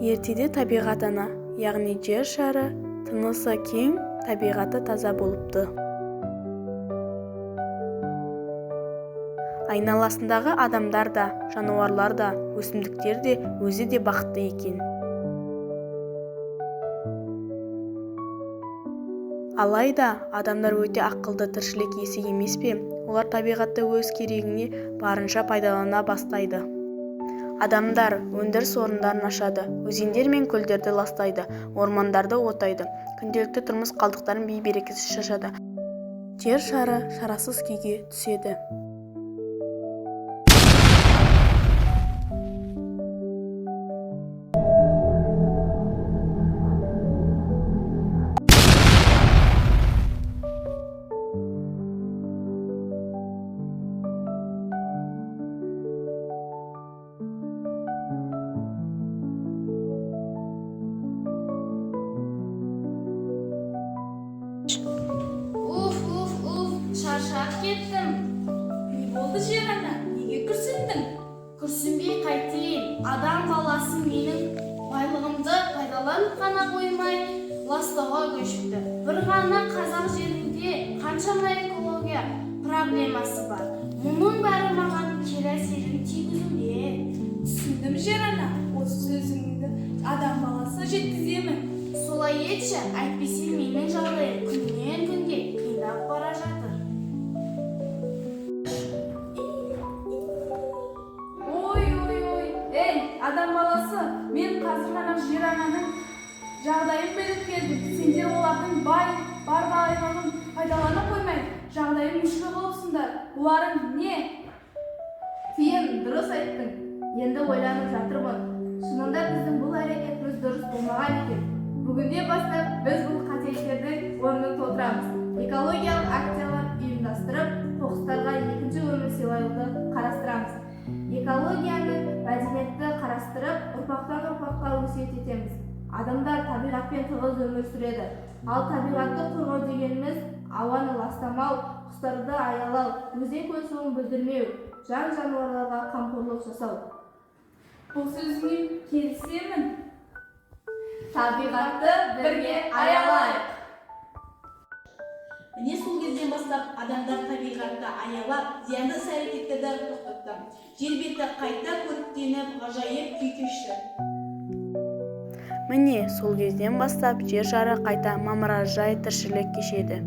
ертеде табиғат ана, яғни жер шары тынысы кең, табиғаты таза болыпты. Айналасындағы адамдар да, жануарлар да, өсімдіктер де өзі де бақытты екен. Алайда адамдар өте ақылды тіршілік иесі емес пе? Олар табиғатты өз керегіне барынша пайдалана бастайды. Адамдар өндіріс орындарын ашады, өзендер мен көлдерді ластайды, ормандарды отайды, күнделікті тұрмыс қалдықтарын бей-берекетсіз шашады. Жер шары шарасыз күйге түседі. Шаршап кеттім. Не болды жер ана? Неге күрсіндің? Күрсінбей қайтейін. Адам баласы менің байлығымды пайдаланып қана қоймай, ластауға көшіпті. Бір ғана қазақ жерінде қаншама экология проблемасы бар. Мұның бәрі маған кері әсерін тигізуде. Түсіндім жер ана. Осы сөзіңді адам баласына жеткіземін. Солай етші, әйтпесе менің жағдайым күннен күнге қиындап бара жатыр. Адам баласы, мен қазір ғана жер ананың жағдайын біліп келдім. Сендер олардың бар байлығын пайдалана қоймай, жағдайын мүшкіл болыпсыңдар. Бұларың не? Тиын, дұрыс айттың. Енді ойланып жатырмын. Шынында біздің бұл әрекетіміз дұрыс болмаған екен. Бүгінде бастап біз бұл қателіктердің орнын толтырамыз. Экологиялық акциялар ұйымдастырып, қоқыстарға екінші өмір сыйлауды қарастырамыз. Экологияны, мәдениетті қарастырып, ұрпақтан ұрпаққа өсиет етеміз. Адамдар табиғатпен тығыз өмір сүреді. Ал табиғатты қорғау дегеніміз ауаны ластамау, құстарды аялау, өзен-көл суын бүлдірмеу, жан-жануарларға қамқорлық жасау. Бұл сөзіңе келісемін. Табиғатты бірге аялайық. Міне сол кезден бастап адамдар табиғатты аялап, зиянсыз әрекеттерді тоқтатты. Жер беті қайта көріктеніп, ғажайып күй кешті. Міне сол кезден бастап жер шары қайта мамыражай тіршілік кешеді.